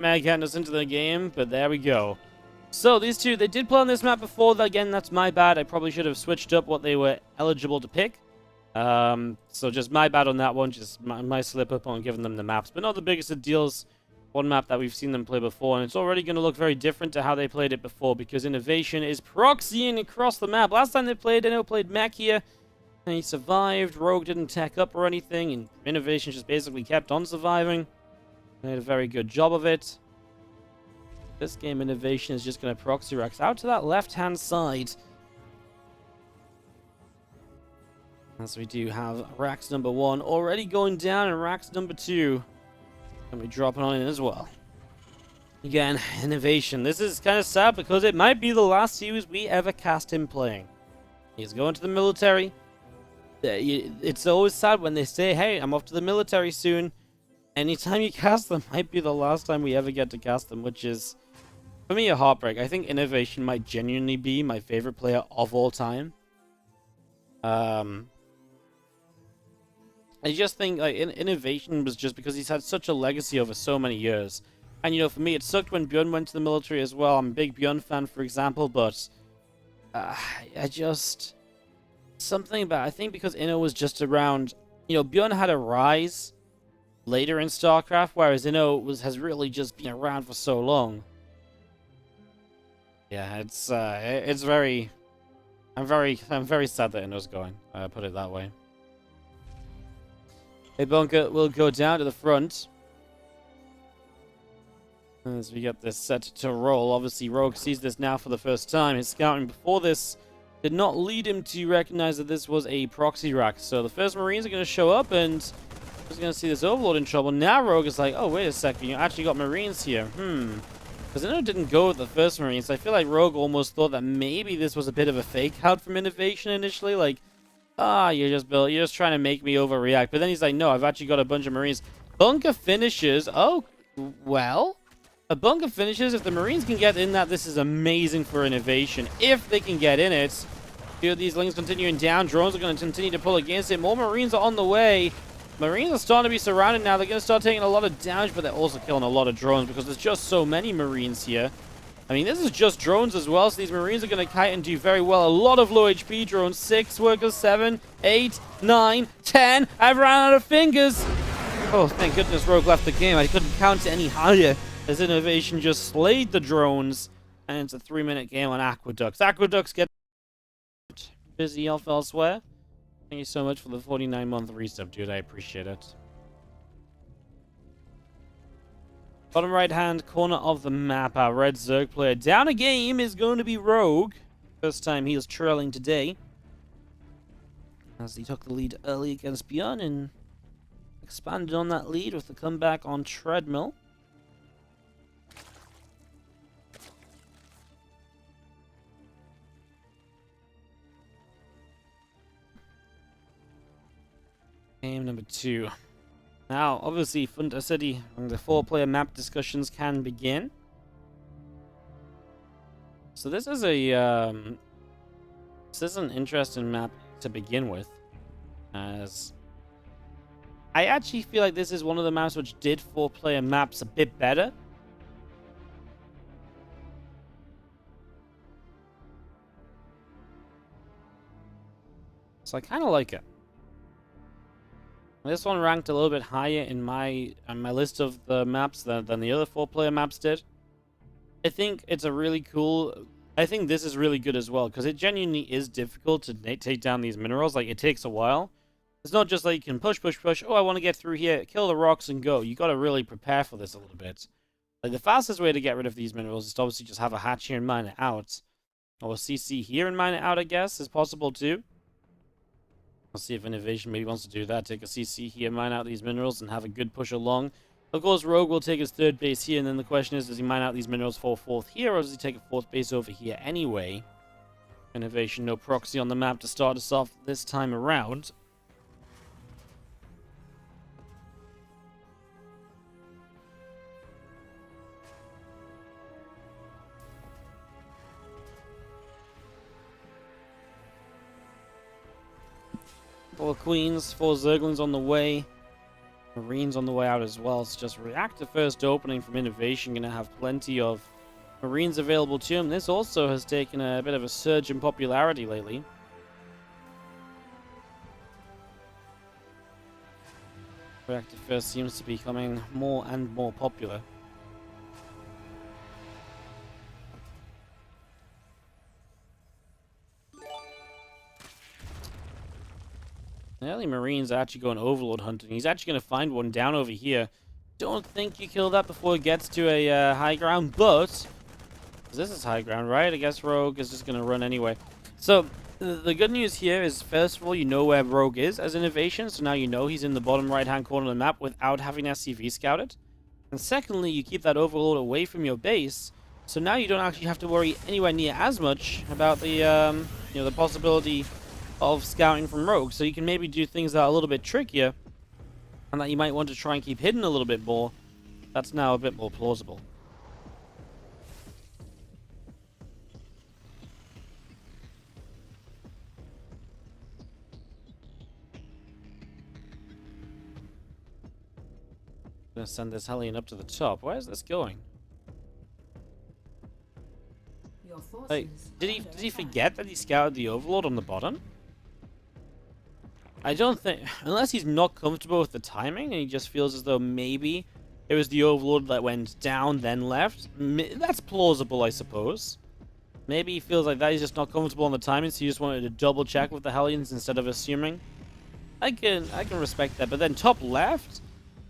getting us into the game, but there we go. So these two, they did play on this map before. Again, that's my bad. I probably should have switched up what they were eligible to pick. So just my bad on that one. Just my slip up on giving them the maps. But not the biggest of deals. One map that we've seen them play before. And it's already going to look very different to how they played it before. Because INnovation is proxying across the map. Last time they played, INno played mech here. And he survived. Rogue didn't tech up or anything. And INnovation just basically kept on surviving. They did a very good job of it. This game, INnovation is just going to proxy Rex out to that left-hand side. As we do have Rax number 1 already going down, and Rax number 2 going to be dropping on in as well. Again, INnovation. This is kind of sad because it might be the last series we ever cast him playing. He's going to the military. It's always sad when they say, hey, I'm off to the military soon. Anytime you cast them might be the last time we ever get to cast them, which is, for me, a heartbreak. I think INnovation might genuinely be my favorite player of all time. I just think like INnovation was just because he's had such a legacy over so many years. And, you know, for me, it sucked when Bjorn went to the military as well. I'm a big Bjorn fan, for example, but I just... Something about... I think because Inno was just around... You know, Bjorn had a rise later in Starcraft, whereas Inno has really just been around for so long. Yeah, it's very... I'm very sad that Inno's going. Put it that way. A bunker will go down to the front. As we get this set to roll. Obviously, Rogue sees this now for the first time. His scouting before this did not lead him to recognize that this was a proxy rack. So the first Marines are going to show up and he's going to see this Overlord in trouble. Now Rogue is like, oh, wait a second. You actually got Marines here. Because I know it didn't go with the first Marines. I feel like Rogue almost thought that maybe this was a bit of a fake out from INnovation initially. Like, you're just trying to make me overreact. But then he's like, no, I've actually got a bunch of Marines. Bunker finishes. Oh, well, a bunker finishes. If the Marines can get in that, this is amazing for INnovation. If they can get in it. Here, these links continuing down. Drones are going to continue to pull against it. More Marines are on the way. Marines are starting to be surrounded now. They're going to start taking a lot of damage, but they're also killing a lot of drones because there's just so many Marines here. I mean, this is just drones as well, so these Marines are going to kite and do very well. A lot of low HP drones. 6 workers, 7, 8, 9, 10. I've run out of fingers. Oh, thank goodness Rogue left the game. I couldn't count any higher as INnovation just slayed the drones. And it's a 3-minute game on Aqueducts. Aqueducts get busy off elsewhere. Thank you so much for the 49-month resub, dude. I appreciate it. Bottom right-hand corner of the map, our red Zerg player down a game is going to be Rogue. First time he is trailing today. As he took the lead early against Bjorn and expanded on that lead with the comeback on Treadmill. Game number 2. Now, obviously, Funda City and the 4-player map discussions can begin. So this is an interesting map to begin with, as I actually feel like this is one of the maps which did 4-player maps a bit better. So I kind of like it. This one ranked a little bit higher in my list of the maps than the other 4-player maps did. I think it's a really cool... I think this is really good as well, because it genuinely is difficult to take down these minerals. Like, it takes a while. It's not just like you can push. Oh, I want to get through here, kill the rocks and go. You got to really prepare for this a little bit. Like, the fastest way to get rid of these minerals is to obviously just have a hatch here and mine it out. Or a CC here and mine it out, I guess, is possible too. I'll see if INnovation maybe wants to do that. Take a CC here, mine out these minerals, and have a good push along. Of course, Rogue will take his 3rd base here, and then the question is, does he mine out these minerals for 4th here, or does he take a 4th base over here anyway? INnovation, no proxy on the map to start us off this time around. Four Queens, 4 Zerglings on the way. Marines on the way out as well. So just reactor first opening from Innovation. Going to have plenty of Marines available to him. This also has taken a bit of a surge in popularity lately. Reactor first seems to be becoming more and more popular. The early Marines are actually going Overlord hunting. He's actually going to find one down over here. Don't think you kill that before it gets to a high ground, but this is high ground, right? I guess Rogue is just going to run anyway. So the good news here is, first of all, you know where Rogue is as Innovation, so now you know he's in the bottom right-hand corner of the map without having SCV scouted. And secondly, you keep that Overlord away from your base, so now you don't actually have to worry anywhere near as much about the the possibility of scouting from Rogue. So you can maybe do things that are a little bit trickier and that you might want to try and keep hidden a little bit more. That's now a bit more plausible. I'm gonna send this Hellion up to the top. Where is this going? Like, did he forget that he scouted the Overlord on the bottom? I don't think, unless he's not comfortable with the timing and he just feels as though maybe it was the Overlord that went down then left. That's plausible, I suppose. Maybe he feels like that he's just not comfortable on the timing, so he just wanted to double check with the Hellions instead of assuming. I can respect that, but then top left?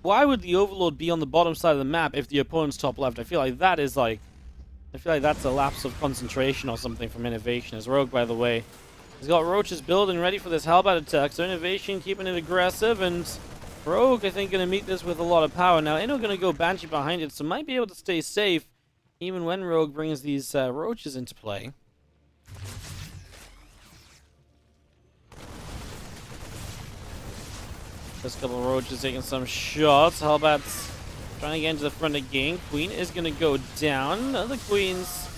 Why would the Overlord be on the bottom side of the map if the opponent's top left? I feel like that's a lapse of concentration or something from Innovation. As Rogue, by the way, he's got Roaches building ready for this Hellbat attack, so Innovation keeping it aggressive, and Rogue, I think, going to meet this with a lot of power. Now, Inno going to go Banshee behind it, so might be able to stay safe even when Rogue brings these Roaches into play. First couple of Roaches taking some shots. Hellbat's trying to get into the front again. Queen is going to go down. Other Queens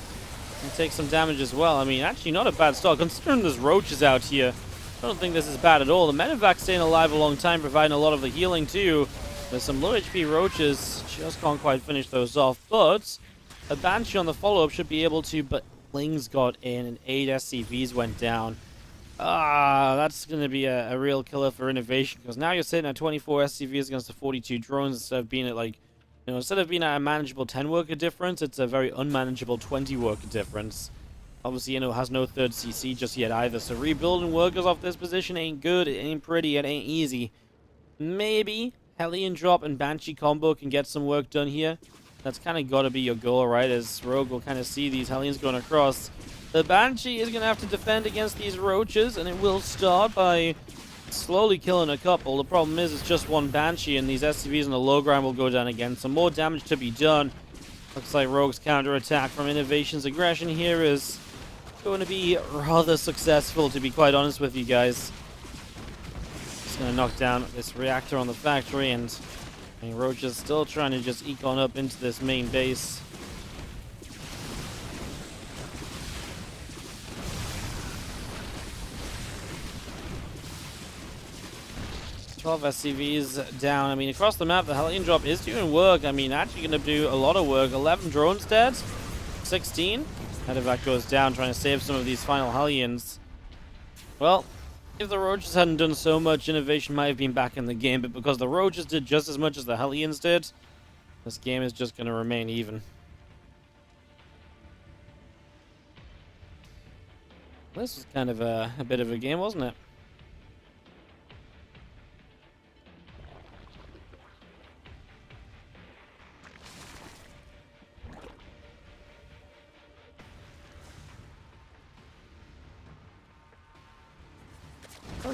can take some damage as well. I mean, actually not a bad start. Considering there's Roaches out here, I don't think this is bad at all. The Medevac staying alive a long time, providing a lot of the healing too. There's some low HP Roaches. Just can't quite finish those off. But a Banshee on the follow-up should be able to. But Lings got in and 8 SCVs went down. That's going to be a real killer for Innovation, because now you're sitting at 24 SCVs against the 42 drones instead of being at instead of being at a manageable 10 worker difference, it's a very unmanageable 20 worker difference. Obviously, has no third CC just yet either, so rebuilding workers off this position ain't good, it ain't pretty, it ain't easy. Maybe Hellion drop and Banshee combo can get some work done here. That's kind of got to be your goal, right? As Rogue will kind of see these Hellions going across. The Banshee is going to have to defend against these Roaches, and it will start by slowly killing a couple. The problem is it's just one Banshee, and these SCVs on the low ground will go down again. Some more damage to be done. Looks like Rogue's counter-attack from Innovation's aggression here is going to be rather successful, to be quite honest with you guys. Just going to knock down this reactor on the factory, and Roach is still trying to just eke on up into this main base. 12 SCVs down. I mean, across the map, the Hellion drop is doing work. I mean, actually going to do a lot of work. 11 drones dead. 16. Medevac goes down, trying to save some of these final Hellions. Well, if the Roaches hadn't done so much, Innovation might have been back in the game, but because the Roaches did just as much as the Hellions did, this game is just going to remain even. This was kind of a bit of a game, wasn't it?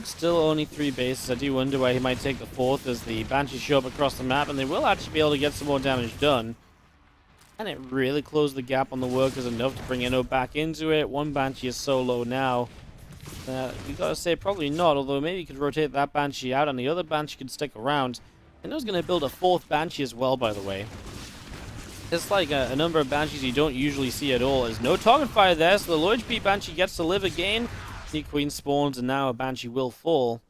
Still only 3 bases. I do wonder why he might take the 4th as the Banshees show up across the map, and they will actually be able to get some more damage done. And it really closed the gap on the workers enough to bring Inno back into it. One Banshee is so low now. We gotta say probably not, although maybe you could rotate that Banshee out and the other Banshee could stick around. Inno's gonna build a 4th Banshee as well, by the way. It's like a number of Banshees you don't usually see at all. There's no target fire there, so the low HP Banshee gets to live again. Queen spawns, and now a Banshee will fall.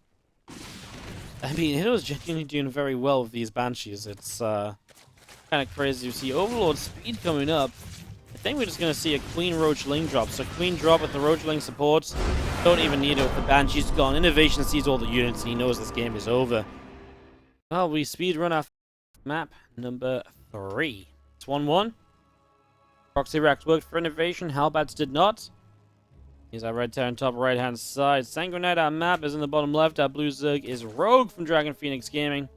I mean, Inno's genuinely doing very well with these Banshees. It's kind of crazy to see Overlord speed coming up. I think we're just going to see a Queen Roach Ling drop. So Queen drop with the Roach Ling supports. Don't even need it with the Banshees gone. INnoVation sees all the units and he knows this game is over. Well, we speed run our map number 3. It's 1-1. Proxy Racks worked for INnoVation. Halberds did not. Here's our red tower on top right hand side. Sanguinite, our map, is in the bottom left. Our blue Zerg is Rogue from Dragon Phoenix Gaming.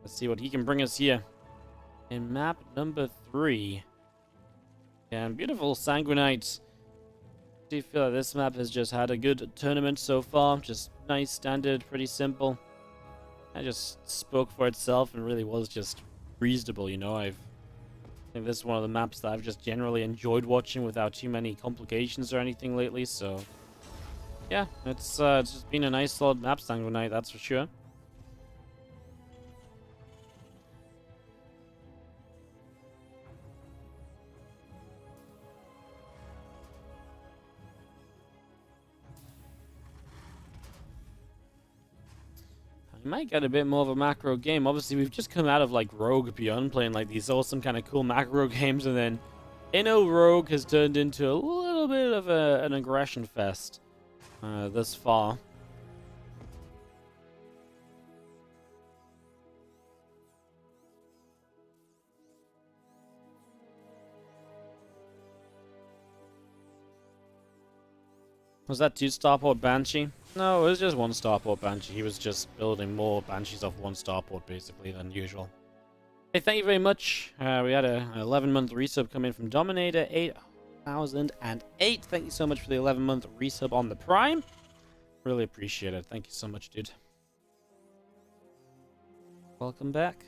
Let's see what he can bring us here in map number 3. And beautiful Sanguinite. Do you feel like this map has just had a good tournament so far? Just nice, standard, pretty simple. It just spoke for itself and really was just reasonable, you know. I think this is one of the maps that I've just generally enjoyed watching without too many complications or anything lately, so yeah, it's just been a nice solid map, Sanguinite, that's for sure. I might get a bit more of a macro game. Obviously, we've just come out of like Rogue Beyond playing like these awesome kind of cool macro games, and then Rogue has turned into a little bit of an aggression fest thus far. Was that 2 Starport Banshee? No, it was just 1 Starport Banshee. He was just building more Banshees off 1 Starport, basically, than usual. Hey, thank you very much. We had an 11-month resub come in from Dominator 8008. Thank you so much for the 11-month resub on the Prime. Really appreciate it. Thank you so much, dude. Welcome back.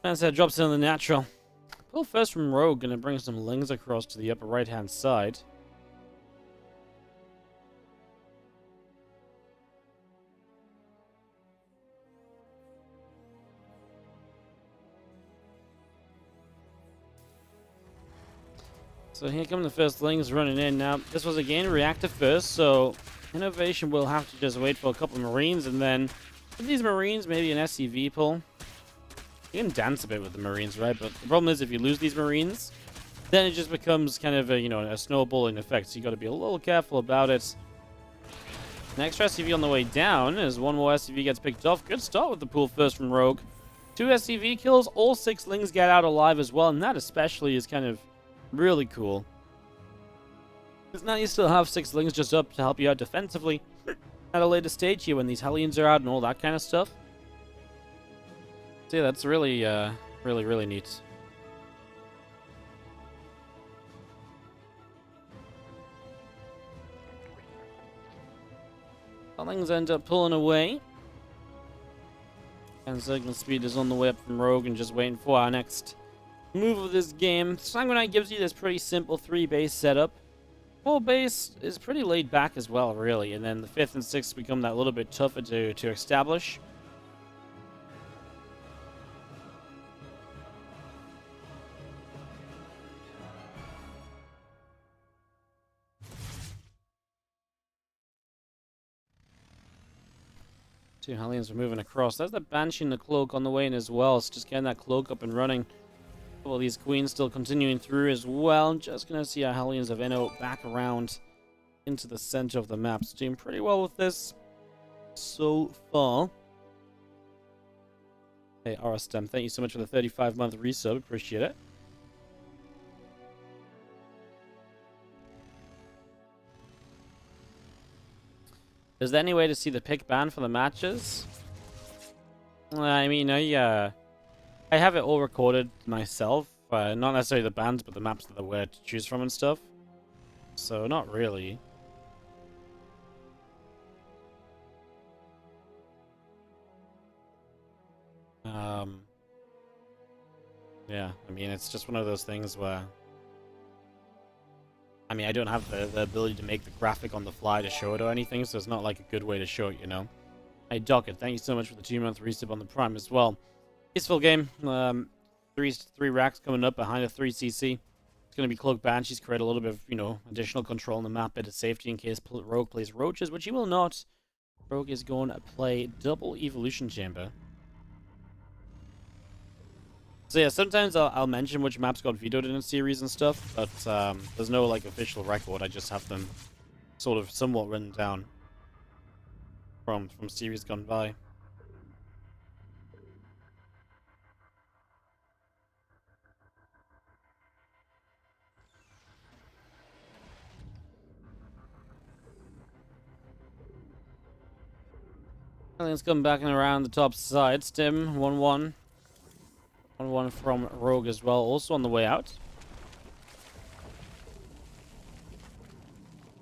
As that drops in the natural. Pull first from Rogue, gonna bring some Lings across to the upper right hand side. So here come the first Lings running in. Now, this was again reactive first, so INnoVation will have to just wait for a couple of Marines, and then with these Marines, maybe an SCV pull. You can dance a bit with the Marines, right? But the problem is if you lose these Marines, then it just becomes kind of a, you know, a snowballing effect. So you got to be a little careful about it. An extra SCV on the way down as one more SCV gets picked off. Good start with the pool first from Rogue. 2 SCV kills, all 6 Lings get out alive as well, and that especially is kind of really cool. Because now you still have 6 Lings just up to help you out defensively at a later stage here when these Hellions are out and all that kind of stuff. Yeah, that's really, really neat. Things end up pulling away. And Signal Speed is on the way up from Rogue and just waiting for our next move of this game. Sanguinite gives you this pretty simple 3-base setup. 4 base is pretty laid back as well, really. And then the 5th and 6th become that little bit tougher to establish. Two Hellions are moving across. There's the Banshee and the Cloak on the way in as well. It's just getting that Cloak up and running. All these Queens still continuing through as well. Just going to see our Hellions of Inno back around into the center of the map. It's doing pretty well with this so far. Hey, RSTEM, thank you so much for the 35-month resub. Appreciate it. Is there any way to see the pick ban for the matches? I mean, I have it all recorded myself. Not necessarily the bans, but the maps that there were to choose from and stuff. So, not really. Yeah, I mean, it's just one of those things where... I mean, I don't have the ability to make the graphic on the fly to show it or anything, so it's not like a good way to show it, you know? Hey, Docket, thank you so much for the 2-month resub on the Prime as well. Peaceful game. Three racks coming up behind a 3cc. It's going to be Cloak Banshees, create a little bit of, additional control on the map, bit of safety in case Rogue plays Roaches, which he will not. Rogue is going to play double Evolution Chamber. So yeah, sometimes I'll mention which maps got vetoed in a series and stuff, but there's no like official record. I just have them sort of somewhat written down from series gone by. Aliens coming back and around the top side. Stim 1-1. 1-1 from Rogue as well, also on the way out.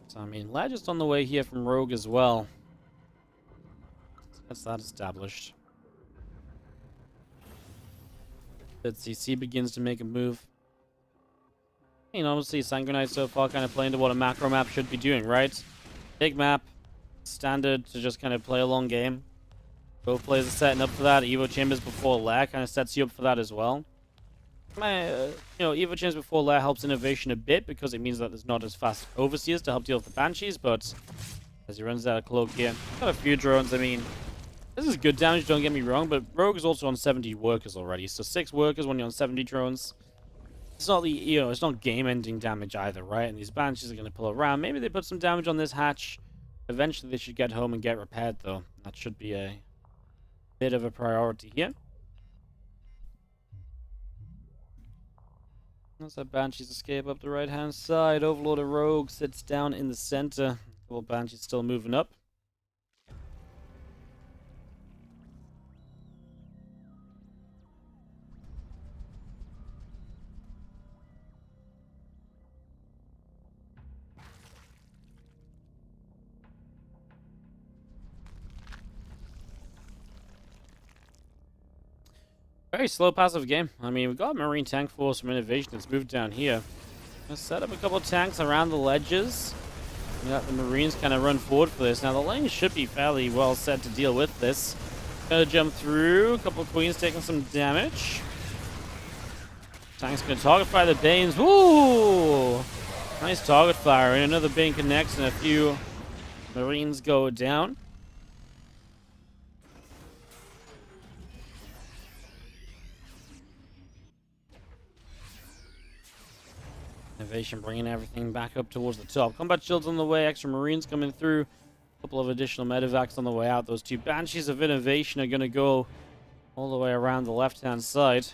So, I mean, Ledge is on the way here from Rogue as well. That's that established. TvZ begins to make a move. Obviously, Sanguinite so far kind of playing to what a macro map should be doing, right? Big map, standard to just kind of play a long game. Both players are setting up for that. Evo Chambers before Lair kind of sets you up for that as well. Evo Chambers before Lair helps innovation a bit because it means that there's not as fast overseers to help deal with the Banshees, but as he runs out of cloak here, got a few drones. I mean, this is good damage, don't get me wrong, but Rogue is also on 70 workers already, so 6 workers when you're on 70 drones. It's not it's not game-ending damage either, right? And these Banshees are going to pull around. Maybe they put some damage on this hatch. Eventually they should get home and get repaired, though. That should be a bit of a priority here. As that Banshees escape up the right-hand side, Overlord of Rogue sits down in the center. Couple Banshees still moving up. Very slow passive game. I mean, we've got Marine Tank Force from INnoVation that's moved down here. Let's set up a couple of tanks around the ledges. We got the Marines kind of run forward for this. Now, the lane should be fairly well set to deal with this. Gonna jump through. A couple of Queens taking some damage. Tank's gonna target fire the Banes. Ooh! Nice target fire. And another Bane connects and a few Marines go down. INnoVation bringing everything back up towards the top. Combat shields on the way, extra Marines coming through. A couple of additional medevacs on the way out. Those 2 Banshees of INnoVation are going to go all the way around the left-hand side.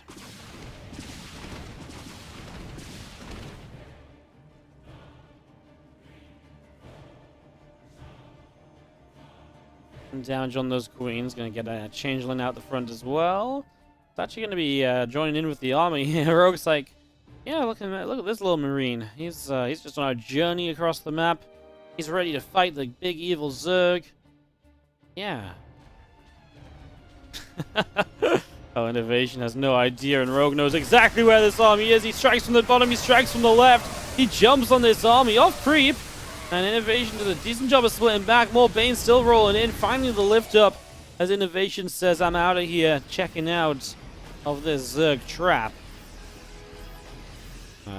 And damage on those Queens. Going to get a Changeling out the front as well. It's actually going to be joining in with the army. Rogue's like, yeah, look at this little Marine. He's just on a journey across the map. He's ready to fight the big evil Zerg. Yeah. Oh, INnoVation has no idea, and Rogue knows exactly where this army is. He strikes from the bottom, he strikes from the left. He jumps on this army off creep. And INnoVation does a decent job of splitting back. More Bane still rolling in. Finally the lift up as INnoVation says, I'm out of here. Checking out of this Zerg trap.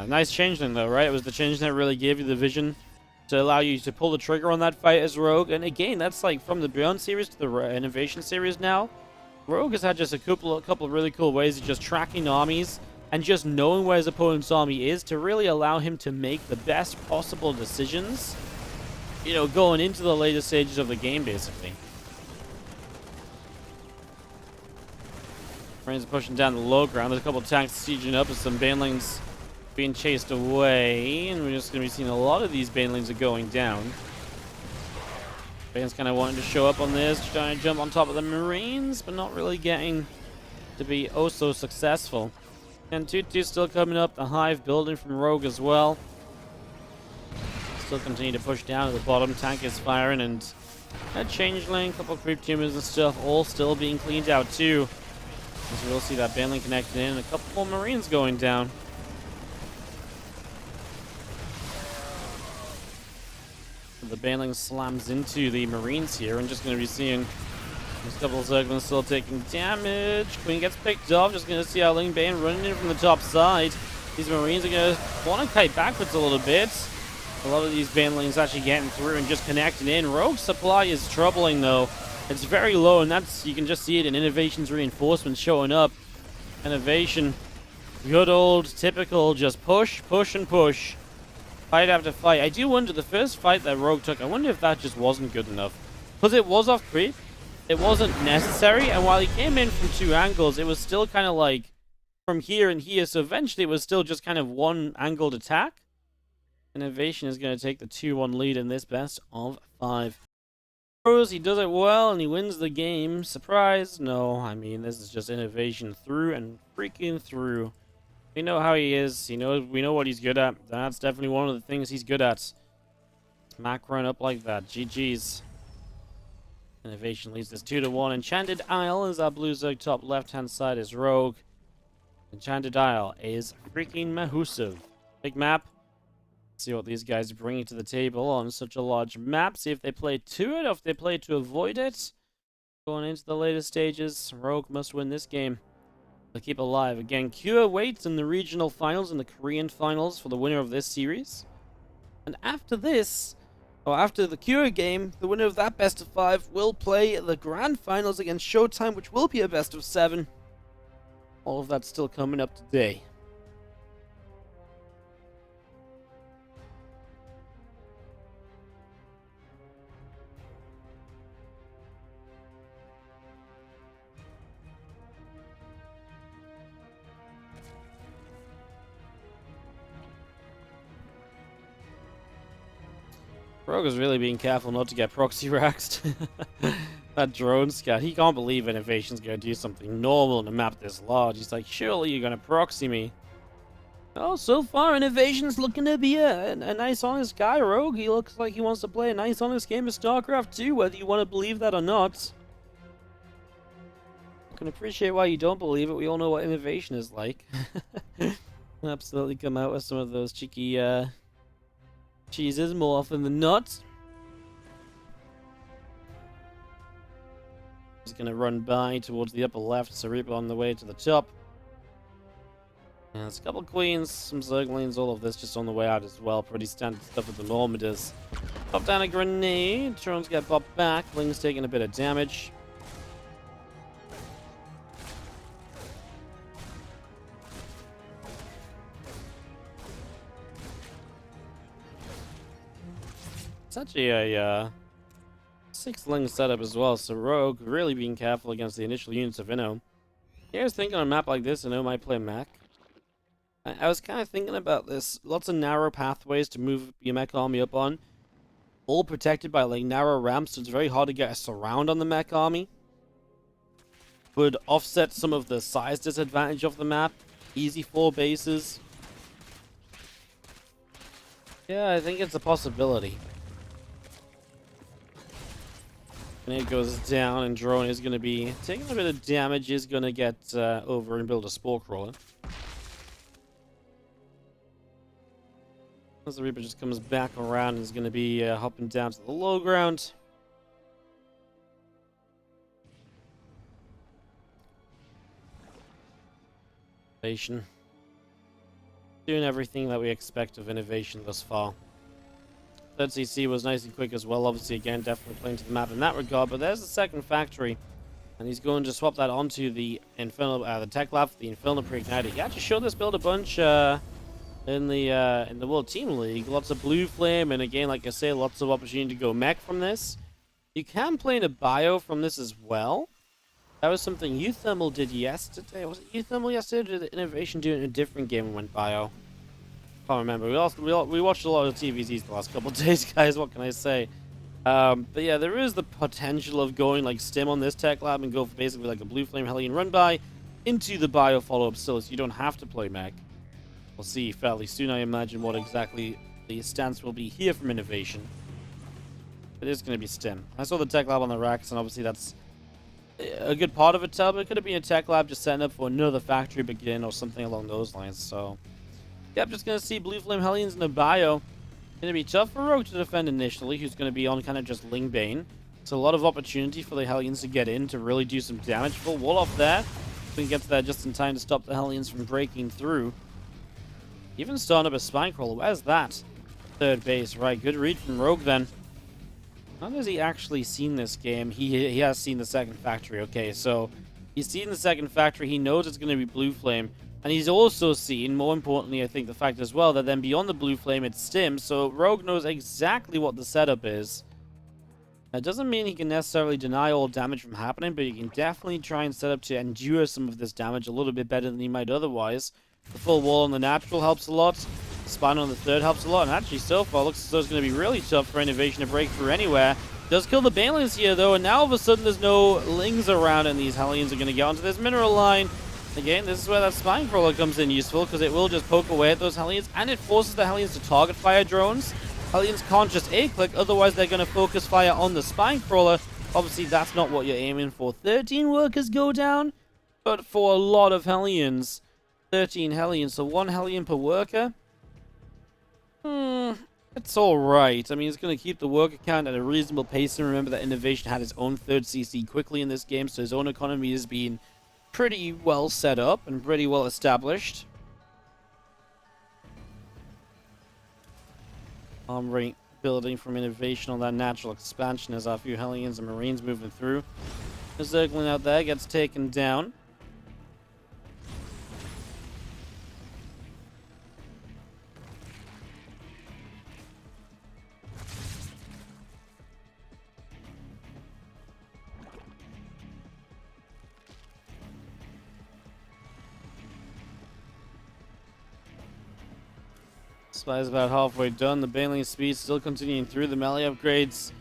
Nice changeling though, right? It was the changeling that really gave you the vision to allow you to pull the trigger on that fight as Rogue. And again, that's like from the Beyond series to the INnoVation series now. Rogue has had just a couple of really cool ways of just tracking armies and just knowing where his opponent's army is to really allow him to make the best possible decisions, going into the later stages of the game, basically. Marines pushing down the low ground. There's a couple of tanks sieging up and some Banelings being chased away, and we're just going to be seeing a lot of these Banelings are going down. Bane's kind of wanting to show up on this, trying to jump on top of the Marines, but not really getting to be oh so successful. And 2-2 still coming up, the Hive building from Rogue as well. Still continue to push down to the bottom, tank is firing, and a Changeling, a couple of creep tumors and stuff, all still being cleaned out too. As we'll see that Baneling connected in, and a couple more Marines going down. The Baneling slams into the Marines here, and just going to be seeing There's a couple of Zerglings still taking damage. Queen gets picked off. Just going to see how Ling Bane running in from the top side. These Marines are going to want to kite backwards a little bit. A lot of these Banelings actually getting through and just connecting in. Rogue supply is troubling, though. It's very low, and that's, you can just see it in INnoVation's reinforcements showing up. INnovation, good old, typical, just push, push, and push. Fight after fight. I do wonder, the first fight that Rogue took, I wonder if that just wasn't good enough. Because it was off creep. It wasn't necessary, and while he came in from 2 angles, it was still kind of like from here and here, so eventually it was still just kind of one angled attack. INnovation is going to take the 2-1 lead in this best of 5. He does it well and he wins the game. Surprise? No, I mean, this is just INnovation through and freaking through. We know how he is. We know what he's good at. That's definitely one of the things he's good at. Smack run up like that. GG's. INnovation leads this 2-1. Enchanted Isle is our blue Zerg. Top left-hand side is Rogue. Enchanted Isle is freaking Mahusiv. Big map. See what these guys are bringing to the table on such a large map. See if they play to it or if they play to avoid it. Going into the later stages, Rogue must win this game to keep alive. Again, Cure waits in the regional finals and the Korean finals for the winner of this series. And after this, or after the Cure game, the winner of that best of 5 will play the grand finals against Showtime, which will be a best of 7. All of that's still coming up today. Rogue is really being careful not to get proxy raxed. That drone scout, he can't believe INnovation's going to do something normal on a map this large. He's like, surely you're going to proxy me. Oh, so far INnovation's looking to be a nice honest guy, Rogue. He looks like he wants to play a nice honest game of Starcraft too, whether you want to believe that or not. I can appreciate why you don't believe it. We all know what INnovation is like. Absolutely come out with some of those cheeky cheeses more often than not. He's going to run by towards the upper left. Cerebral on the way to the top. And there's a couple queens, some zerglings, all of this just on the way out as well. Pretty standard stuff with the Normandas. Pop down a grenade. Drones get popped back. Ling's taking a bit of damage. It's actually a 6-ling setup as well, so Rogue really being careful against the initial units of Inno. Here's thinking on a map like this, Inno might play mech. I was kind of thinking about this. Lots of narrow pathways to move your mech army up on. All protected by like narrow ramps, so it's very hard to get a surround on the mech army. Would offset some of the size disadvantage of the map. Easy 4 bases. Yeah, I think it's a possibility. And it goes down, and drone is going to be taking a bit of damage. Is going to get over and build a spore crawler. As the Reaper just comes back around, and is going to be hopping down to the low ground. Innovation doing everything that we expect of INnovation thus far. Third CC was nice and quick as well. Obviously, again, definitely playing to the map in that regard. But there's the second factory, and he's going to swap that onto the Infernal, the Tech Lab for the Infernal Pre-Ignited. He actually showed this build a bunch in the World Team League. Lots of blue flame, and again, like I say, lots of opportunity to go mech from this. You can play in a bio from this as well. That was something Uthermal did yesterday. Was it Uthermal yesterday, or did INnovation do it in a different game and went bio? Can't remember. We watched a lot of TvZs the last couple of days, guys. What can I say? But yeah, there is the potential of going like Stim on this Tech Lab and go for basically like a Blue Flame Hellion run by into the bio follow-up still, so you don't have to play mech. We'll see fairly soon, I imagine, what exactly the stance will be here from INnovation. It is going to be Stim. I saw the Tech Lab on the racks, and obviously that's a good part of it, but it could have been a Tech Lab just setting up for another factory begin or something along those lines, so... Yep, just going to see Blue Flame Hellions in the bio. Going to be tough for Rogue to defend initially, who's going to be on kind of just Ling Bane. It's a lot of opportunity for the Hellions to get in to really do some damage. Full wall off there. We can get to that just in time to stop the Hellions from breaking through. Even starting up a spine crawler. Where's that? Third base. Right, good read from Rogue then. How has he actually seen this game? He has seen the second factory. Okay, so he's seen the second factory. He knows it's going to be Blue Flame. And he's also seen, more importantly, I think, the fact as well, that then beyond the Blue Flame, it's Stim. So Rogue knows exactly what the setup is. That doesn't mean he can necessarily deny all damage from happening, but he can definitely try and set up to endure some of this damage a little bit better than he might otherwise. The full wall on the natural helps a lot. The spine on the third helps a lot. And actually, so far, looks as though it's going to be really tough for INnoVation to break through anywhere. Does kill the Banelings here, though, and now all of a sudden there's no Lings around, and these Hellions are going to get onto this mineral line. Again, this is where that spine crawler comes in useful, because it will just poke away at those Hellions, and it forces the Hellions to target fire drones. Hellions can't just A-click, otherwise they're going to focus fire on the spine crawler. Obviously, that's not what you're aiming for. 13 workers go down, but for a lot of Hellions, 13 Hellions, so 1 Hellion per worker. It's alright. I mean, it's going to keep the worker count at a reasonable pace, and remember that INnoVation had his own third CC quickly in this game, so his own economy has been pretty well set up and pretty well established. Arm rate building from INnoVation on that natural expansion as our few Hellions and Marines moving through. The circling out there gets taken down. Spy's about halfway done. The Baneling speed still continuing through. The melee upgrades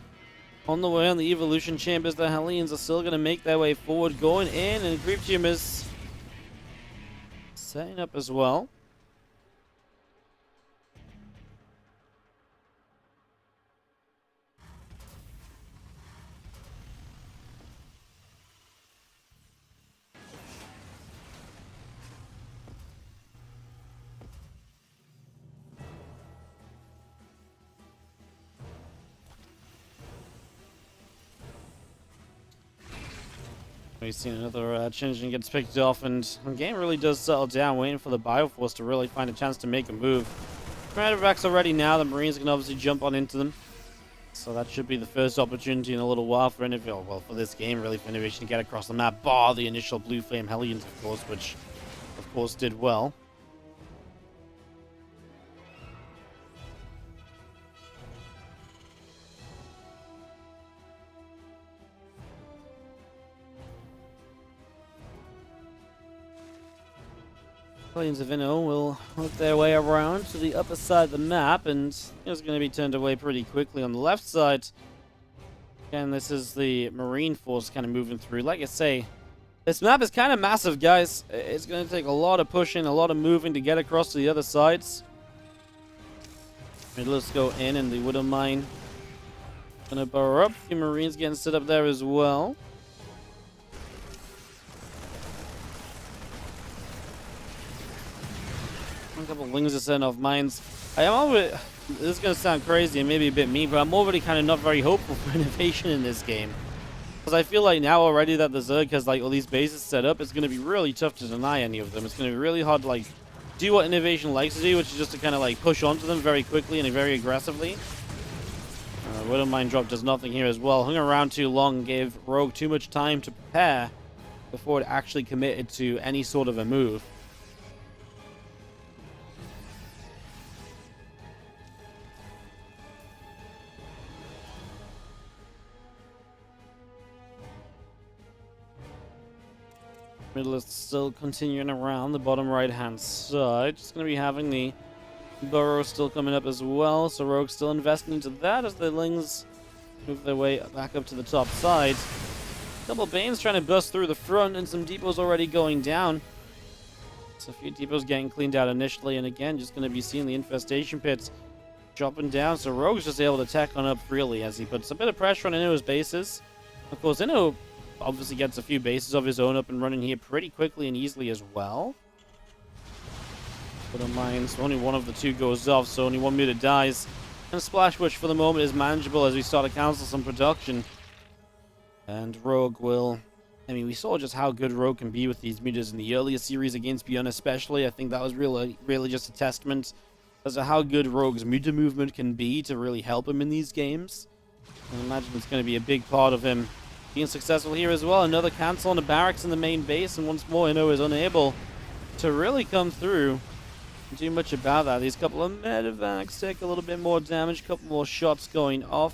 on the way on the evolution chambers. The Hellions are still going to make their way forward, going in, and Creep Tumors setting up as well. We've seen another Chinjin gets picked off, and the game really does settle down, waiting for the Bioforce to really find a chance to make a move. Commander-Vax are ready now. The Marines can obviously jump on into them. So that should be the first opportunity in a little while for INnoVation. Well, for this game, really, for INnoVation to get across the map, bar the initial Blue Flame Hellions, of course, which, of course, did well. Hellions of Inno will work their way around to the upper side of the map, and it's going to be turned away pretty quickly on the left side. Again, this is the Marine force kind of moving through. Like I say, this map is kind of massive, guys. It's going to take a lot of pushing, a lot of moving to get across to the other sides. Let's go in, and the Widow Mine going to burrow up. A few Marines getting set up there as well. A couple of Lings are setting off mines. I am already, this is going to sound crazy and maybe a bit mean, but I'm already kind of not very hopeful for INnoVation in this game. Because I feel like now already that the Zerg has like all these bases set up, it's going to be really tough to deny any of them. It's going to be really hard to like do what INnoVation likes to do, which is just to kind of like push onto them very quickly and very aggressively. Widow Mine drop does nothing here as well. Hung around too long, gave Rogue too much time to prepare before it actually committed to any sort of a move. Middle is still continuing around the bottom right hand side. Just going to be having the burrow still coming up as well. So Rogue's still investing into that as the Lings move their way back up to the top side. Double Banes trying to bust through the front, and some depots already going down. So a few depots getting cleaned out initially, and again just going to be seeing the infestation pits dropping down. So Rogue's just able to tack on up freely as he puts a bit of pressure on Inno's bases. Of course, Inno obviously gets a few bases of his own up and running here pretty quickly and easily as well. But mines, only one of the two goes off, so only one mutant dies. And Splash Witch for the moment is manageable as we start to cancel some production. And Rogue will... I mean, we saw just how good Rogue can be with these mutas in the earlier series against Beyond especially. I think that was really just a testament as to how good Rogue's muta movement can be to really help him in these games. I imagine it's going to be a big part of him being successful here as well. Another cancel on the barracks in the main base, and once more Inno is unable to really come through and do much about that. These couple of medevacs take a little bit more damage, a couple more shots going off.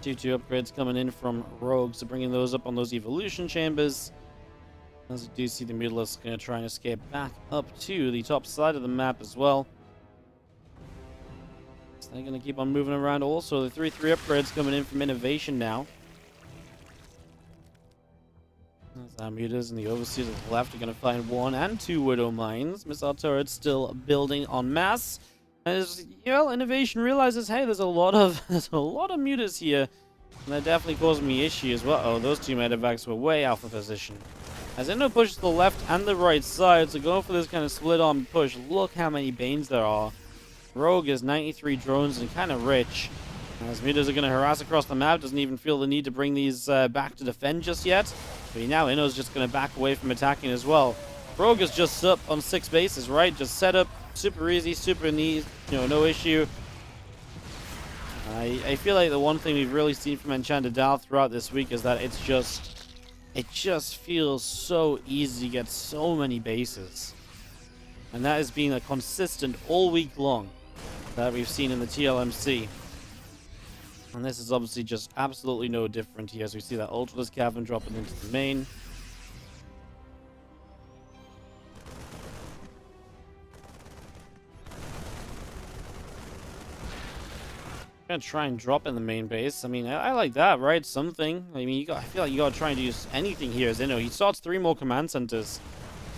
2-2 upgrades coming in from Rogue, so bringing those up on those evolution chambers. As you do see, the Mutalisks going to try and escape back up to the top side of the map as well. So they're going to keep on moving around. Also, the 3-3 upgrades coming in from INnoVation now. As our mutas and the overseers to the left are going to find 1 and 2 Widow Mines. Missile turrets still building en masse. As you know, INnoVation realizes, hey, there's a lot of mutas here, and that definitely causing me issues. Well, oh, those 2 medevacs were way out of position. As Inno pushes the left and the right side, so going for this kind of split-arm push. Look how many Banes there are. Rogue is 93 drones and kind of rich. As mutas are going to harass across the map, doesn't even feel the need to bring these back to defend just yet. But now Inno's just going to back away from attacking as well. Rogue is just up on 6 bases, right? Just set up, super easy, super neat, no issue. I feel like the one thing we've really seen from Enchanted Dal throughout this week is that it just feels so easy to get so many bases. And that has been a consistent all week long that we've seen in the TLMC. And this is obviously just absolutely no different here as we see that Ultralisk Cavern dropping into the main. Gonna try and drop in the main base. I mean, I like that, right? Something. I mean, I feel like you gotta try and use anything here as Inno. He starts 3 more command centers.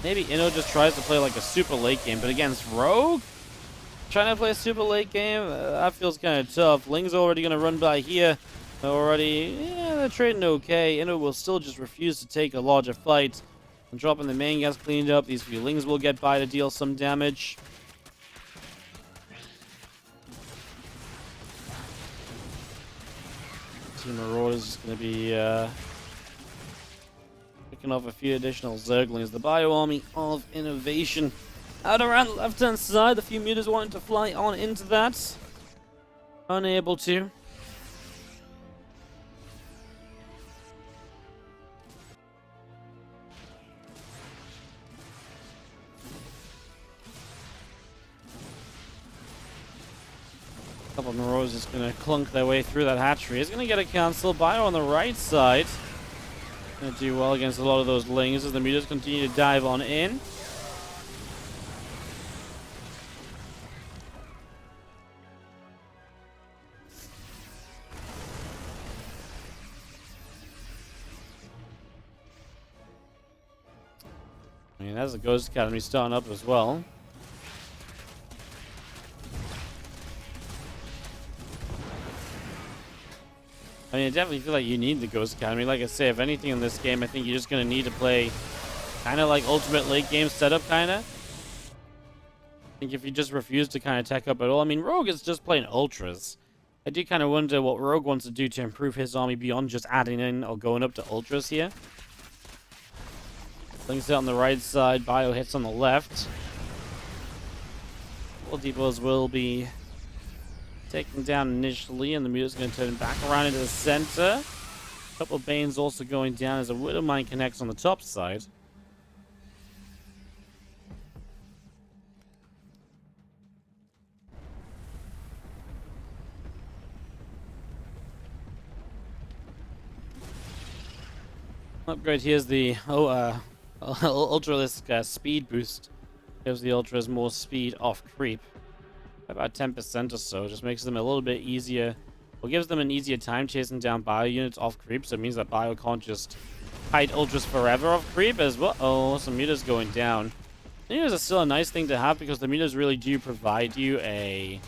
Maybe Inno just tries to play like a super late game, but against Rogue? Trying to play a super late game? That feels kind of tough. Ling's already gonna run by here. Yeah, they're trading okay. Inno will still just refuse to take a larger fight. And dropping the main gas cleaned up. These few Lings will get by to deal some damage. Team Marauders is going to be picking off a few additional Zerglings. The Bio Army of INnovation out around the left-hand side. The few mutas wanting to fly on into that. Unable to. A couple of Marauders is going to clunk their way through that hatchery. It's going to get a cancel. Bio on the right side. Going to do well against a lot of those Lings as the mutas continue to dive on in. I mean, that's a Ghost Academy starting up as well. I mean, I definitely feel like you need the Ghost Academy. Like I say, if anything in this game, I think you're just going to need to play kind of like ultimate late game setup, kind of. I think if you just refuse to kind of tech up at all. I mean, Rogue is just playing Ultras. I do kind of wonder what Rogue wants to do to improve his army beyond just adding in or going up to Ultras here. Links out on the right side, Bio hits on the left. All depots will be taken down initially, and the muta's going to turn back around into the center. A couple of Banes also going down as a Widow Mine connects on the top side. Upgrade here's the Ultralisk speed boost. Gives the Ultras more speed off creep. About 10% or so. Just makes them a little bit easier. Well, gives them an easier time chasing down bio units off creep. So it means that bio can't just hide Ultras forever off creep as well. Oh, some mutas going down. Mutas are still a nice thing to have because the mutas really do provide you a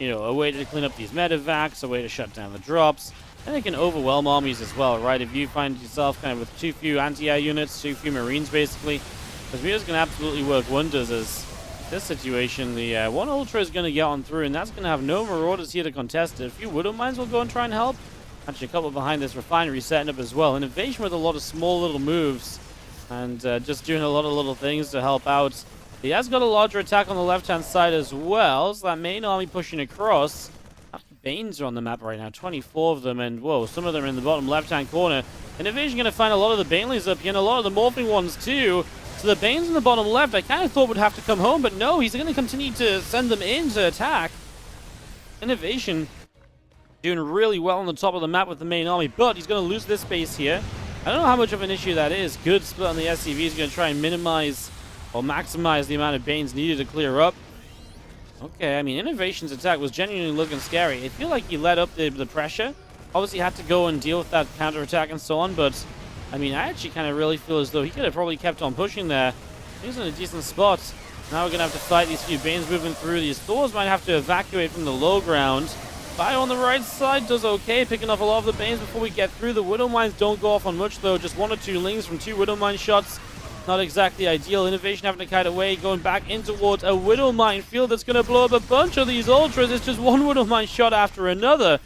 way to clean up these medevacs, a way to shut down the drops. And they can overwhelm armies as well, right? If you find yourself kind of with too few anti-air units, too few marines basically, those mutas can absolutely work wonders as this situation, the one Ultra is going to get on through, and that's going to have no Marauders here to contest it. A few Widow Mines will go and try and help. Actually, a couple behind this refinery setting up as well. INnoVation with a lot of small little moves, and just doing a lot of little things to help out. He has got a larger attack on the left-hand side as well, so that main army pushing across. Banes are on the map right now, 24 of them, and whoa, some of them are in the bottom left-hand corner. INnoVation going to find a lot of the Banelings up here, and a lot of the Morphing ones too. So the Banes in the bottom left, I kind of thought would have to come home, but no, he's going to continue to send them in to attack. INnoVation doing really well on the top of the map with the main army, but he's going to lose this base here. I don't know how much of an issue that is. Good split on the SCV. He's going to try and minimize or maximize the amount of Banes needed to clear up. Okay, I mean, INnoVation's attack was genuinely looking scary. I feel like he let up the pressure. Obviously, had to go and deal with that counterattack and so on, but I mean, I actually kind of really feel as though he could have probably kept on pushing there. He's in a decent spot. Now we're going to have to fight these few Banes moving through. These Thors might have to evacuate from the low ground. Fire on the right side does okay, picking off a lot of the Banes before we get through. The Widow Mines don't go off on much, though. Just 1 or 2 lings from 2 Widow Mine shots. Not exactly ideal. INnoVation having to kite away, going back in towards a Widow Mine field that's going to blow up a bunch of these Ultras. It's just 1 Widow Mine shot after another.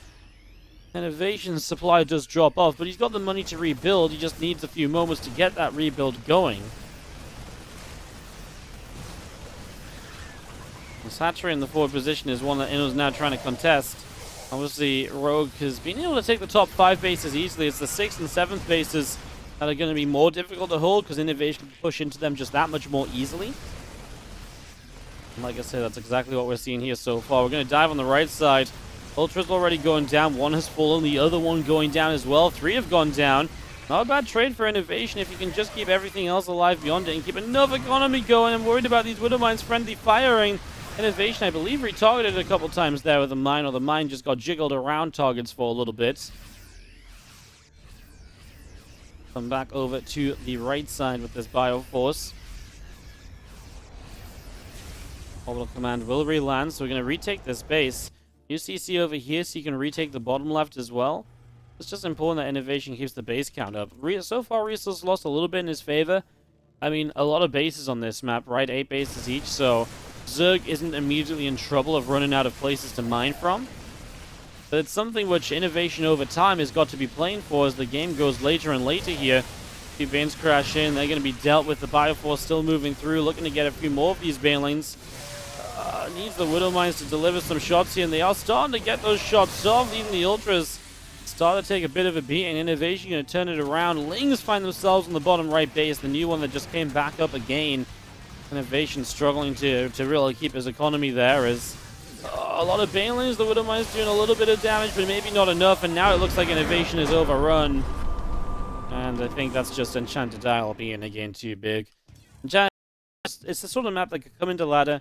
INnoVation's supply does drop off, but he's got the money to rebuild. He just needs a few moments to get that rebuild going. This hatchery in the forward position is one that Inno's now trying to contest. Obviously, Rogue has been able to take the top 5 bases easily. It's the 6th and 7th bases that are going to be more difficult to hold because INnoVation can push into them just that much more easily. And like I said, that's exactly what we're seeing here so far. We're going to dive on the right side. Ultra's already going down. 1 has fallen, the other one going down as well. 3 have gone down. Not a bad trade for INnoVation if you can just keep everything else alive beyond it and keep enough economy going. I'm worried about these Widow Mines friendly firing. INnoVation, I believe, retargeted a couple times there with a mine, or the mine just got jiggled around targets for a little bit. Come back over to the right side with this Bioforce. Orbital Command will re-land, so we're going to retake this base. New CC over here so you can retake the bottom left as well. It's just important that INnoVation keeps the base count up. So far, Resource lost a little bit in his favor. I mean, a lot of bases on this map, right? 8 bases each, so Zerg isn't immediately in trouble of running out of places to mine from. But it's something which INnoVation over time has got to be playing for as the game goes later and later here. A few Banes crash in. They're going to be dealt with. The Bioforce still moving through, looking to get a few more of these Banelings. Needs the Widow Mines to deliver some shots here, and they are starting to get those shots off. Even the Ultras start to take a bit of a beat, and INnoVation going to turn it around. Lings find themselves on the bottom right base, the new one that just came back up again. INnoVation struggling to really keep his economy there as a lot of Banelings. The Widow Mines doing a little bit of damage, but maybe not enough, and now it looks like INnoVation is overrun. And I think that's just Enchanted Isle being again too big. Enchanted, it's the sort of map that could come into ladder.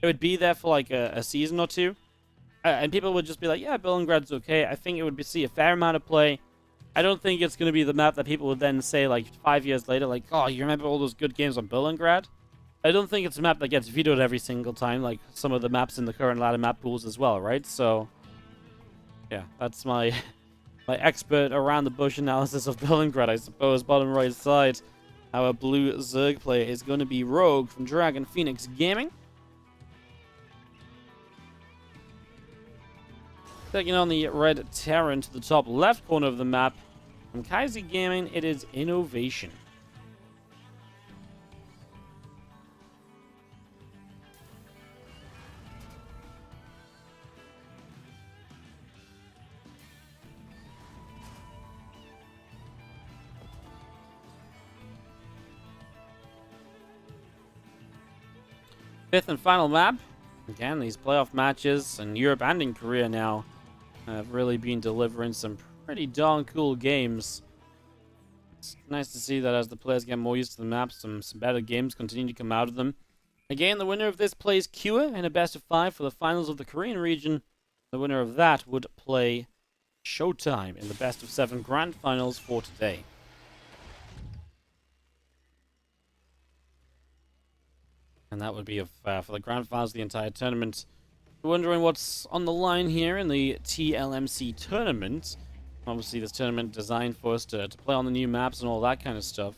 It would be there for like a season or two. And people would just be like, yeah, Billingrad's okay. I think it would see a fair amount of play. I don't think it's going to be the map that people would then say like 5 years later, like, oh, you remember all those good games on Billinggrad? I don't think it's a map that gets vetoed every single time, like some of the maps in the current ladder map pools as well, right? So, yeah, that's my expert around the bush analysis of Billinggrad, I suppose. Bottom right side, our blue Zerg player is going to be Rogue from Dragon Phoenix Gaming. Taking on the red Terran to the top left corner of the map. From Kaiser Gaming, it is INnoVation. Fifth and final map. Again, these playoff matches in Europe and in Korea now have really been delivering some pretty darn cool games. It's nice to see that as the players get more used to the map, some better games continue to come out of them. Again, the winner of this plays Kua in a best of 5 for the finals of the Korean region. The winner of that would play Showtime in the best of 7 grand finals for today. And that would be for the grand finals of the entire tournament. You're wondering what's on the line here in the TLMC tournament. Obviously, this tournament designed for us to play on the new maps and all that kind of stuff.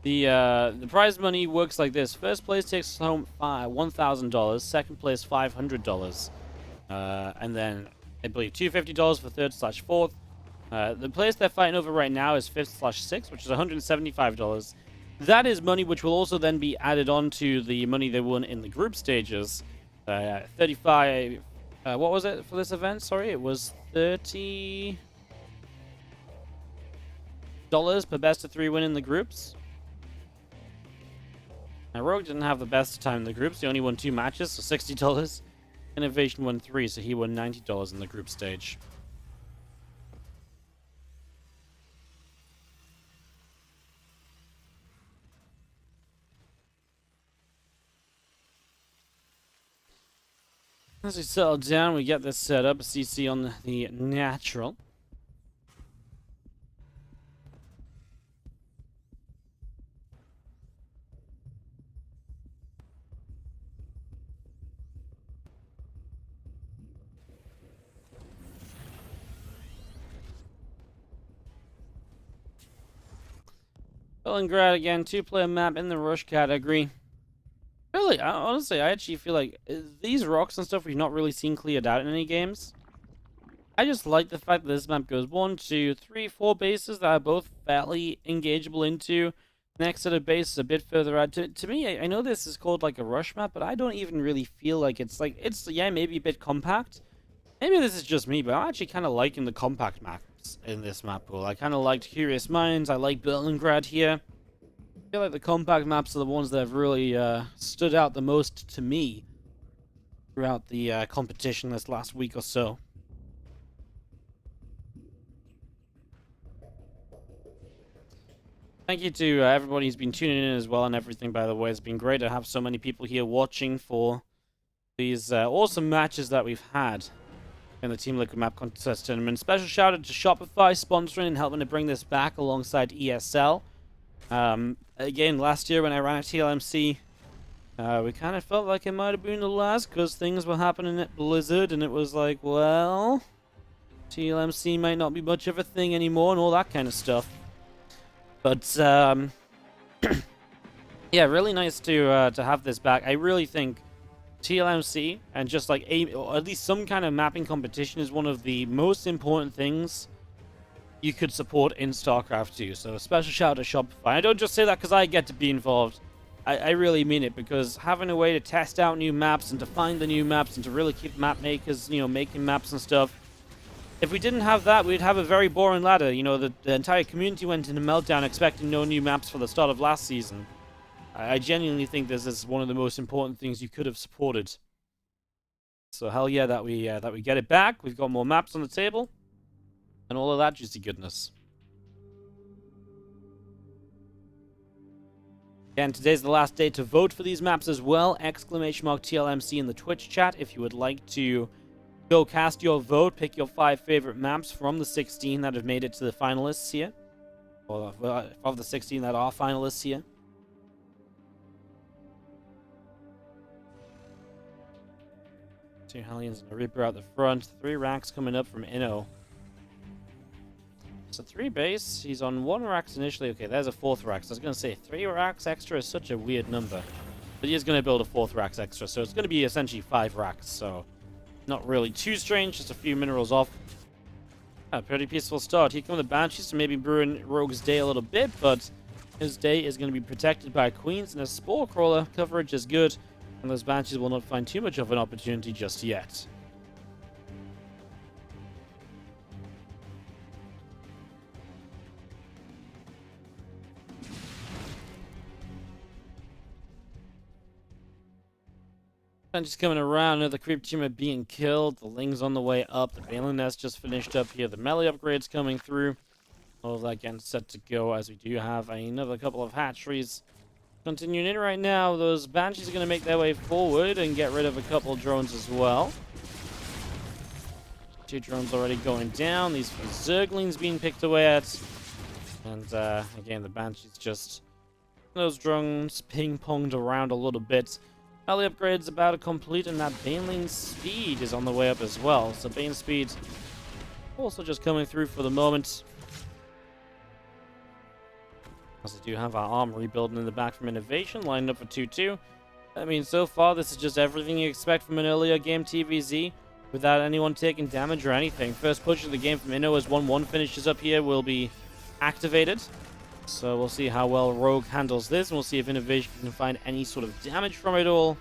The prize money works like this. First place takes home $1,000. Second place $500. And then I believe $250 for third/fourth. The place they're fighting over right now is fifth/sixth, which is $175. That is money which will also then be added on to the money they won in the group stages. 35. What was it for this event? Sorry, it was $30 per best of 3 win in the groups. Now, Rogue didn't have the best time in the groups. He only won 2 matches, so $60. INnoVation won 3, so he won $90 in the group stage. As we settle down, we get this set up. CC on the natural. Stalingrad again, 2-player map in the rush category. Really, honestly, I actually feel like these rocks and stuff we've not really seen cleared out in any games. I just like the fact that this map goes 1, 2, 3, 4 bases that are both fairly engageable into. Next set of bases a bit further out. To me, I know this is called like a rush map, but I don't even really feel like it's yeah, maybe a bit compact. Maybe this is just me, but I'm actually kind of liking the compact maps in this map pool. I kind of liked Curious Minds. I like Stalingrad here. I feel like the compact maps are the ones that have really stood out the most to me throughout the competition this last week or so. Thank you to everybody who's been tuning in as well and everything, by the way. It's been great to have so many people here watching for these awesome matches that we've had in the Team Liquid Map Contest Tournament. Special shout out to Shopify sponsoring and helping to bring this back alongside ESL. Again, last year when I ran at TLMC, we kind of felt like it might have been the last because things were happening at Blizzard and it was like, well, TLMC might not be much of a thing anymore and all that kind of stuff. But, yeah, really nice to have this back. I really think TLMC and just like or at least some kind of mapping competition is one of the most important things you could support in StarCraft 2. So a special shout out to Shopify. I don't just say that because I get to be involved. I really mean it, because having a way to test out new maps and to find the new maps and to really keep map makers, you know, making maps and stuff. If we didn't have that, we'd have a very boring ladder. You know, the entire community went into meltdown expecting no new maps for the start of last season. I genuinely think this is one of the most important things you could have supported. So hell yeah that we get it back. We've got more maps on the table. And all of that juicy goodness. Again, today's the last day to vote for these maps as well. ! TLMC in the Twitch chat if you would like to go cast your vote. Pick your 5 favorite maps from the 16 that have made it to the finalists here. Or of the 16 that are finalists here. Two Hellions and a Reaper out the front. 3 racks coming up from Inno. So 3 base. He's on 1 racks initially. Okay, there's a 4th rack. So I was going to say 3 racks extra is such a weird number. But he is going to build a 4th racks extra. So it's going to be essentially 5 racks. So not really too strange. Just a few minerals off. A pretty peaceful start. Here come the Banshees to maybe ruin Rogue's day a little bit. But his day is going to be protected by Queens and a Spore Crawler. Coverage is good. And those Banshees will not find too much of an opportunity just yet. Banshees coming around, another creep team are being killed. The Ling's on the way up. The Baneling Nest just finished up here. The melee upgrades coming through. All of that getting set to go as we do have another couple of hatcheries continuing in right now. Those Banshees are going to make their way forward and get rid of a couple drones as well. 2 drones already going down. These Zerglings being picked away at. And again, the Banshees just... those drones ping-ponged around a little bit. Melee upgrade's about to complete, and that Baneling speed is on the way up as well. So Bane speed also just coming through for the moment. As we do have our armory building in the back from INnovation, lined up for 2-2. I mean, so far, this is just everything you expect from an earlier game TvZ, without anyone taking damage or anything. First push of the game from Inno as 1-1 finishes up here will be activated. So we'll see how well Rogue handles this, and we'll see if INnovation can find any sort of damage from it all.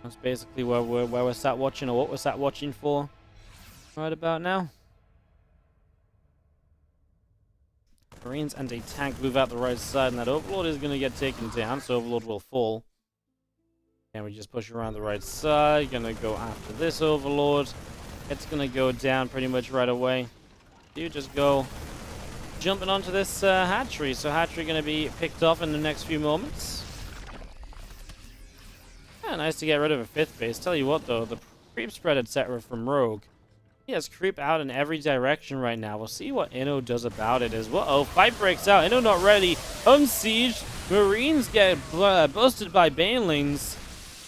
That's basically where we're sat watching, or what we're sat watching for right about now. Marines and a tank move out the right side, and that Overlord is going to get taken down, so Overlord will fall. And we just push around the right side, going to go after this Overlord. It's going to go down pretty much right away. You just go jumping onto this hatchery, so hatchery going to be picked off in the next few moments. Yeah, nice to get rid of a 5th base. Tell you what, though, the creep spread, etc. from Rogue, he has creep out in every direction right now. We'll see what Inno does about it as well. Oh, fight breaks out. Inno not ready. Unsieged. Marines get busted by banelings.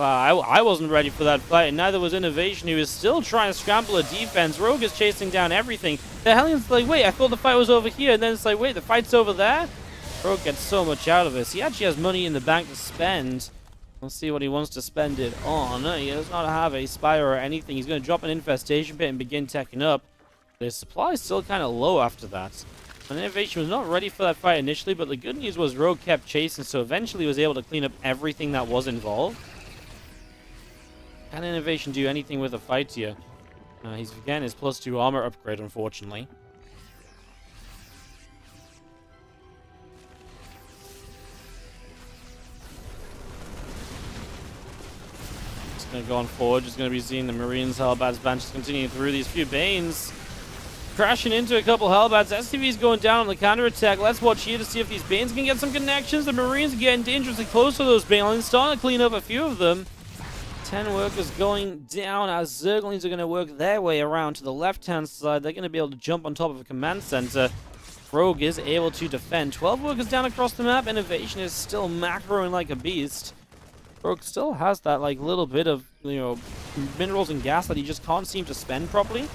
I wasn't ready for that fight, and neither was INnovation, who is still trying to scramble a defense. Rogue is chasing down everything. The Hellions like, wait, I thought the fight was over here, and then it's like, wait, the fight's over there? Rogue gets so much out of this. He actually has money in the bank to spend. We'll see what he wants to spend it on. He does not have a Spire or anything. He's going to drop an Infestation Pit and begin teching up. But his supply is still kind of low after that. And INnovation was not ready for that fight initially, but the good news was Rogue kept chasing, so eventually was able to clean up everything that was involved. Can INnovation do anything with a fight here? He's, again, his +2 armor upgrade, unfortunately. Going to go on forward, just going to be seeing the Marines, Hellbats, Banshees continuing through these few Banes. Crashing into a couple Hellbats. SCV's going down on the counterattack. Let's watch here to see if these Banes can get some connections. The Marines are getting dangerously close to those Banelings, starting to clean up a few of them. 10 workers going down as Zerglings are going to work their way around to the left-hand side. They're going to be able to jump on top of a command center. Rogue is able to defend. 12 workers down across the map. INnovation is still macroing like a beast. Rogue still has that like little bit of, you know, minerals and gas that he just can't seem to spend properly.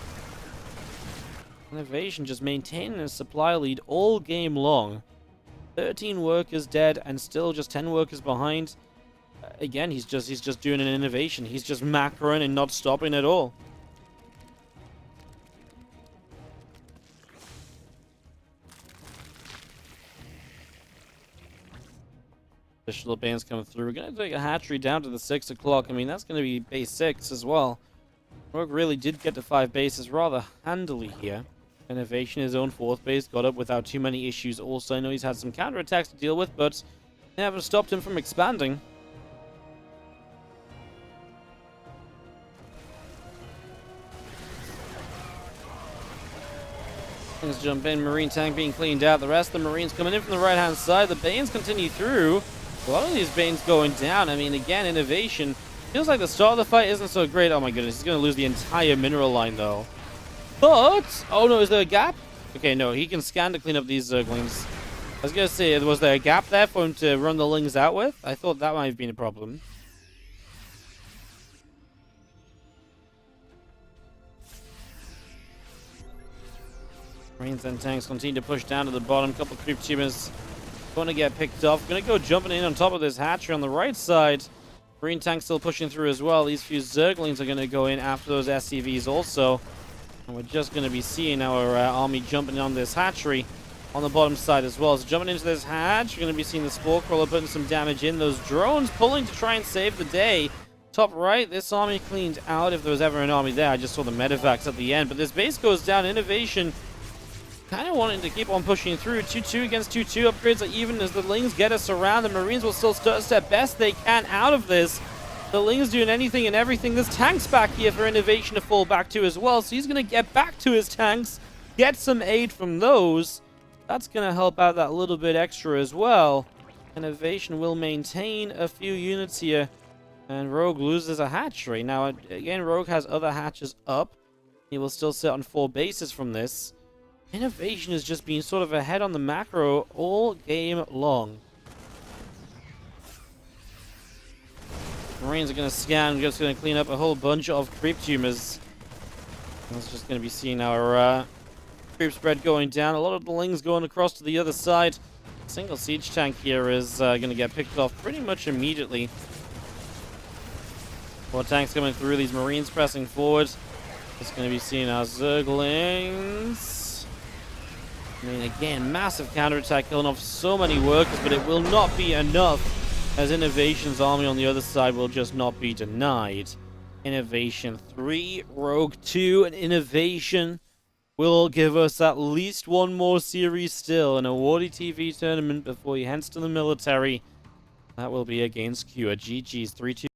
INnovation just maintaining his supply lead all game long. 13 workers dead and still just 10 workers behind. Again, he's just doing an innovation. He's just macroing and not stopping at all. Additional bands coming through. We're going to take a hatchery down to the 6 o'clock. I mean, that's going to be base 6 as well. Rogue really did get to 5 bases rather handily here. INnovation, his own 4th base, got up without too many issues. Also, I know he's had some counterattacks to deal with, but they haven't stopped him from expanding. Let's jump in. Marine tank being cleaned out. The rest of the Marines coming in from the right-hand side. The Banes continue through. A lot of these Banes going down. I mean, again, INnovation. Feels like the start of the fight isn't so great. Oh my goodness, he's going to lose the entire mineral line, though. But, oh no, is there a gap? Okay, no, he can scan to clean up these Zerglings. I was going to say, was there a gap there for him to run the Lings out with? I thought that might have been a problem. Marines and tanks continue to push down to the bottom. Couple creep tumors going to get picked off. Going to go jumping in on top of this hatchery on the right side. Marine tank still pushing through as well. These few Zerglings are going to go in after those SCVs also. And we're just going to be seeing our army jumping on this hatchery on the bottom side as well. So jumping into this hatch, you're going to be seeing the Spore Crawler putting some damage in. Those drones pulling to try and save the day. Top right, this army cleaned out if there was ever an army there. I just saw the medevacs at the end. But this base goes down. INnovation kind of wanting to keep on pushing through. 2-2 against 2-2. Upgrades are even as the Lings get us around. The Marines will still step best they can out of this. The Lings doing anything and everything. There's tanks back here for INnovation to fall back to as well. So he's going to get back to his tanks. Get some aid from those. That's going to help out that little bit extra as well. INnovation will maintain a few units here. And Rogue loses a hatchery. Now, again, Rogue has other hatches up. He will still sit on 4 bases from this. INnovation has just been sort of ahead on the macro all game long. Marines are going to scan, just going to clean up a whole bunch of creep tumors. That's just going to be seeing our Creep spread going down. A lot of the Lings going across to the other side. Single siege tank here is going to get picked off pretty much immediately. More tanks coming through. These Marines pressing forward. It's going to be seen as Zerglings. I mean, again, massive counterattack killing off so many workers, but it will not be enough, as INnoVation's army on the other side will just not be denied. INnovation 3, Rogue 2, and INnovation will give us at least one more series still in a WardiTV tournament before he heads to the military. That will be against Cure. GG's 3-2.